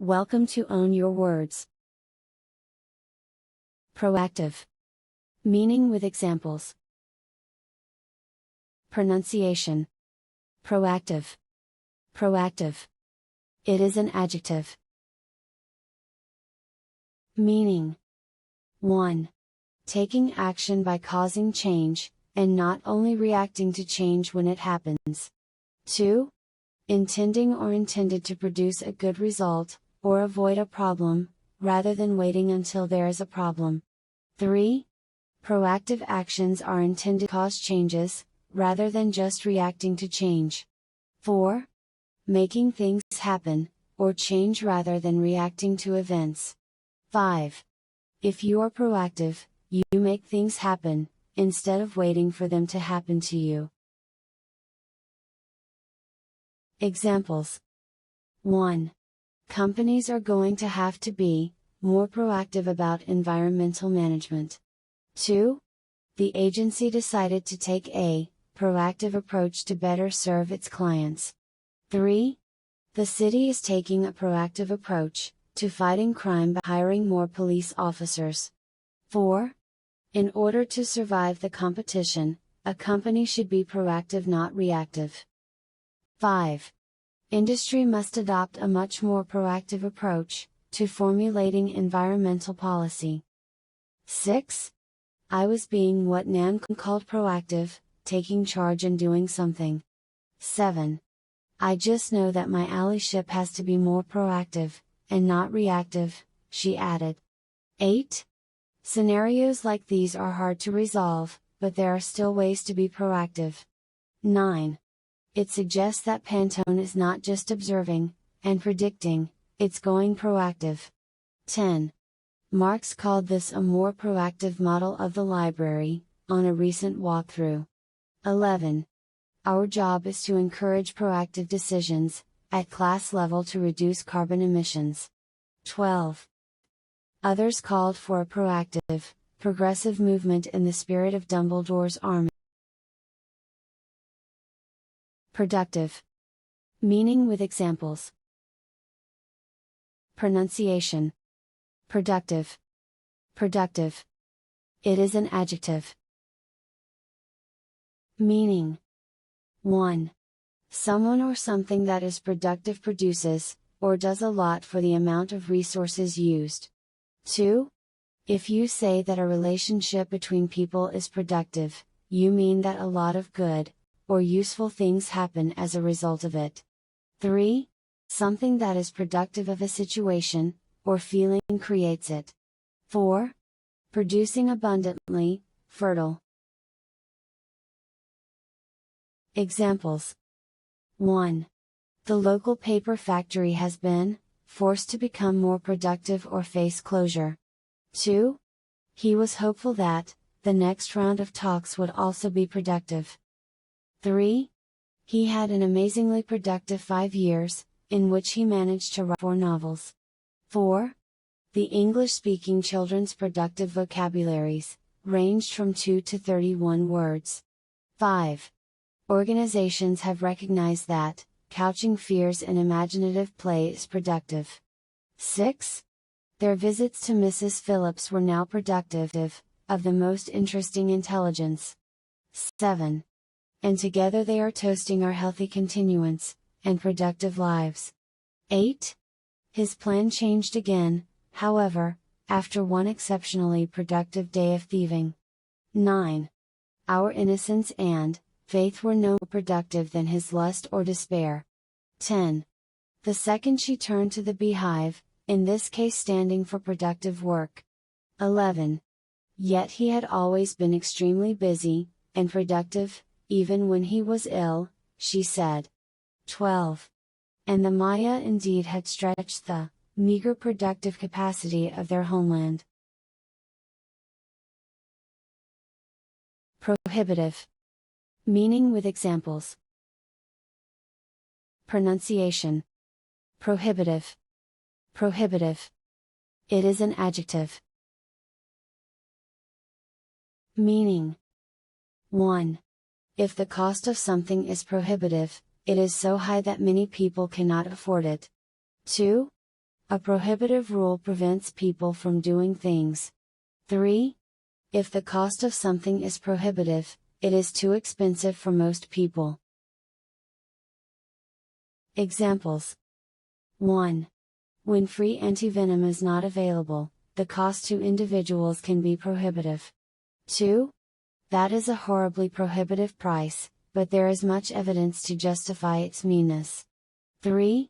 Welcome to Own Your Words. Proactive. Meaning with examples. Pronunciation. Proactive. Proactive. It is an adjective. Meaning. 1. Taking action by causing change, and not only reacting to change when it happens. 2. Intending or intended to produce a good result, or avoid a problem, rather than waiting until there is a problem. 3. Proactive actions are intended to cause changes, rather than just reacting to change. 4. Making things happen, or change rather than reacting to events. 5. If you are proactive, you make things happen, instead of waiting for them to happen to you. Examples. 1. Companies are going to have to be more proactive about environmental management. 2. The agency decided to take a proactive approach to better serve its clients. 3. The city is taking a proactive approach to fighting crime by hiring more police officers. 4. In order to survive the competition, a company should be proactive, not reactive. 5. Industry must adopt a much more proactive approach to formulating environmental policy. 6. I was being what Nan called proactive, taking charge and doing something. 7. I just know that my allyship has to be more proactive, and not reactive, she added. 8. Scenarios like these are hard to resolve, but there are still ways to be proactive. 9. It suggests that Pantone is not just observing and predicting, it's going proactive. 10. Marx called this a more proactive model of the library, on a recent walkthrough. 11. Our job is to encourage proactive decisions, at class level to reduce carbon emissions. 12. Others called for a proactive, progressive movement in the spirit of Dumbledore's army. Productive. Meaning with examples. Pronunciation. Productive. Productive. It is an adjective. Meaning. 1. Someone or something that is productive produces, or does a lot for the amount of resources used. 2. If you say that a relationship between people is productive, you mean that a lot of good, or useful things happen as a result of it. 3. Something that is productive of a situation, or feeling creates it. 4. Producing abundantly, fertile. Examples. 1. The local paper factory has been forced to become more productive or face closure. 2. He was hopeful that the next round of talks would also be productive. 3. He had an amazingly productive 5 years, in which he managed to write 4 novels. 4. The English-speaking children's productive vocabularies ranged from 2 to 31 words. 5. Organizations have recognized that couching fears in imaginative play is productive. 6. Their visits to Mrs. Phillips were now productive, of the most interesting intelligence. 7. And together they are toasting our healthy continuance, and productive lives. 8. His plan changed again, however, after one exceptionally productive day of thieving. 9. Our innocence and faith were no more productive than his lust or despair. 10. The second she turned to the beehive, in this case standing for productive work. 11. Yet he had always been extremely busy, and productive, even when he was ill, she said. 12. And the Maya indeed had stretched the meager productive capacity of their homeland. Prohibitive. Meaning with examples. Pronunciation. Prohibitive. Prohibitive. It is an adjective. Meaning. 1. If the cost of something is prohibitive, it is so high that many people cannot afford it. 2. A prohibitive rule prevents people from doing things. 3. If the cost of something is prohibitive, it is too expensive for most people. Examples. 1. When free antivenom is not available, the cost to individuals can be prohibitive. 2. That is a horribly prohibitive price, but there is much evidence to justify its meanness. 3.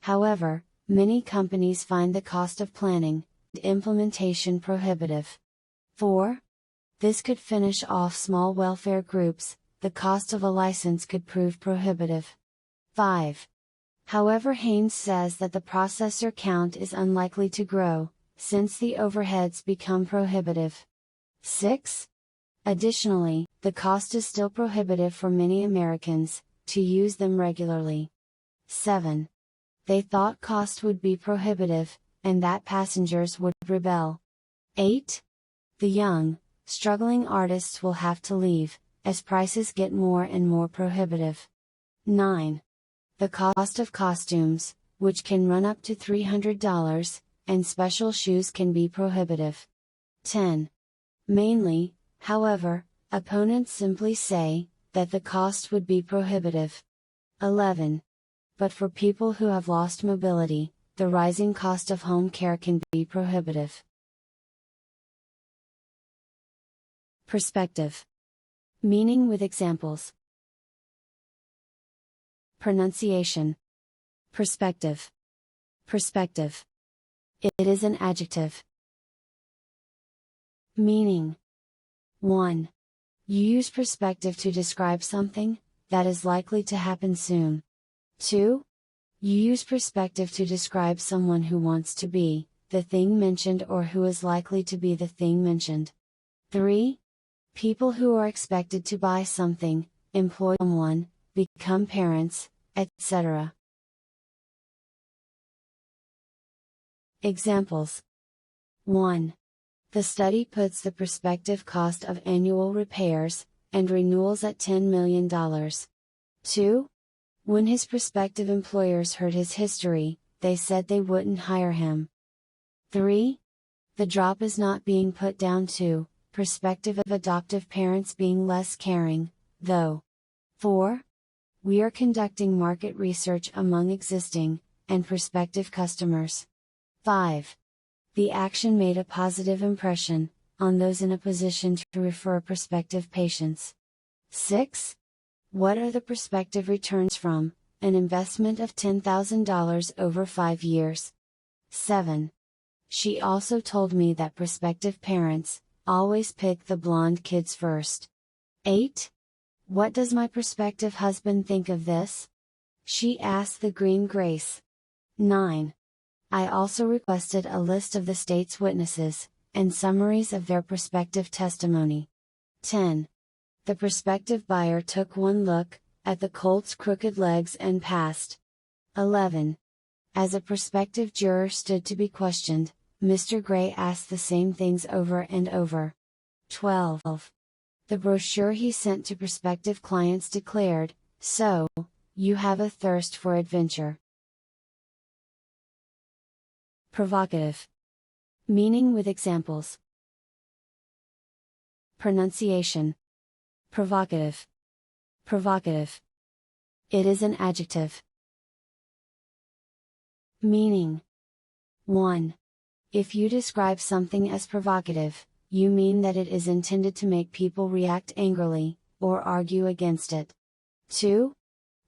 However, many companies find the cost of planning and implementation prohibitive. 4. This could finish off small welfare groups, the cost of a license could prove prohibitive. 5. However, Haynes says that the processor count is unlikely to grow, since the overheads become prohibitive. 6. Additionally, the cost is still prohibitive for many Americans to use them regularly. 7. They thought cost would be prohibitive, and that passengers would rebel. 8. The young, struggling artists will have to leave, as prices get more and more prohibitive. 9. The cost of costumes, which can run up to $300, and special shoes can be prohibitive. 10. Mainly, however, opponents simply say that the cost would be prohibitive. 11. But for people who have lost mobility, the rising cost of home care can be prohibitive. Perspective. Meaning with examples. Pronunciation. Perspective. Perspective. It is an adjective. Meaning. 1. You use perspective to describe something that is likely to happen soon. 2. You use perspective to describe someone who wants to be the thing mentioned or who is likely to be the thing mentioned. 3. People who are expected to buy something, employ someone, become parents, etc. Examples. 1. The study puts the prospective cost of annual repairs and renewals at $10 million. 2. When his prospective employers heard his history, they said they wouldn't hire him. 3. The drop is not being put down to perspective of adoptive parents being less caring, though. 4. We are conducting market research among existing and prospective customers. 5. The action made a positive impression on those in a position to refer prospective patients. 6. What are the prospective returns from an investment of $10,000 over 5 years? 7. She also told me that prospective parents always pick the blonde kids first. 8. What does my prospective husband think of this? She asked the Green Grace. 9. I also requested a list of the state's witnesses, and summaries of their prospective testimony. 10. The prospective buyer took one look at the colt's crooked legs and passed. 11. As a prospective juror stood to be questioned, Mr. Gray asked the same things over and over. 12. The brochure he sent to prospective clients declared, "So, you have a thirst for adventure." Provocative. Meaning with examples. Pronunciation. Provocative. Provocative. It is an adjective. Meaning. 1. If you describe something as provocative, you mean that it is intended to make people react angrily, or argue against it. 2.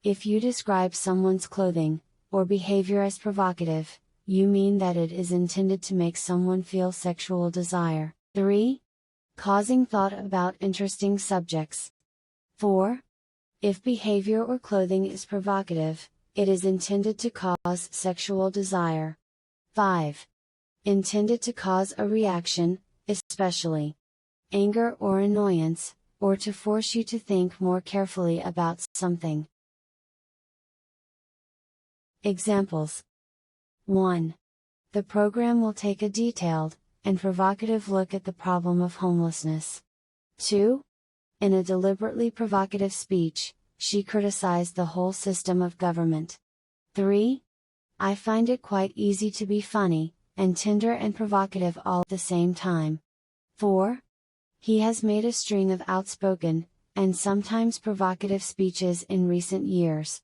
If you describe someone's clothing, or behavior as provocative, you mean that it is intended to make someone feel sexual desire. 3. Causing thought about interesting subjects. 4. If behavior or clothing is provocative, it is intended to cause sexual desire. 5. Intended to cause a reaction, especially anger or annoyance, or to force you to think more carefully about something. Examples. 1. The program will take a detailed and provocative look at the problem of homelessness. 2. In a deliberately provocative speech, she criticized the whole system of government. 3. I find it quite easy to be funny, and tender and provocative all at the same time. 4. He has made a string of outspoken, and sometimes provocative speeches in recent years.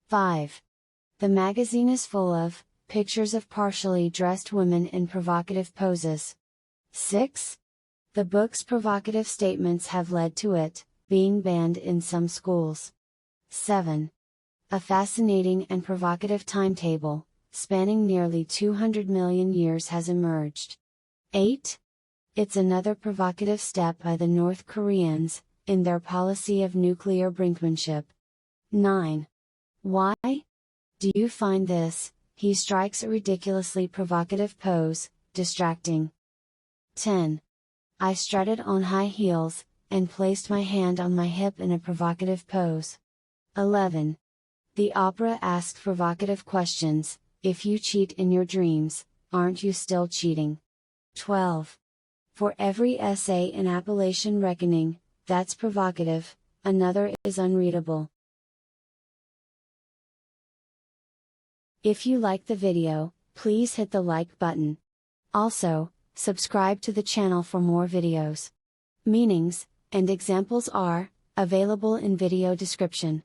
5. The magazine is full of pictures of partially dressed women in provocative poses. 6. The book's provocative statements have led to it being banned in some schools. 7. A fascinating and provocative timetable, spanning nearly 200 million years has emerged. 8. It's another provocative step by the North Koreans, in their policy of nuclear brinkmanship. 9. Why? Do you find this? He strikes a ridiculously provocative pose, distracting. 10. I strutted on high heels, and placed my hand on my hip in a provocative pose. 11. The opera asks provocative questions: if you cheat in your dreams, aren't you still cheating? 12. For every essay in Appalachian reckoning that's provocative, another is unreadable. If you like the video, please hit the like button. Also, subscribe to the channel for more videos. Meanings and examples are available in video description.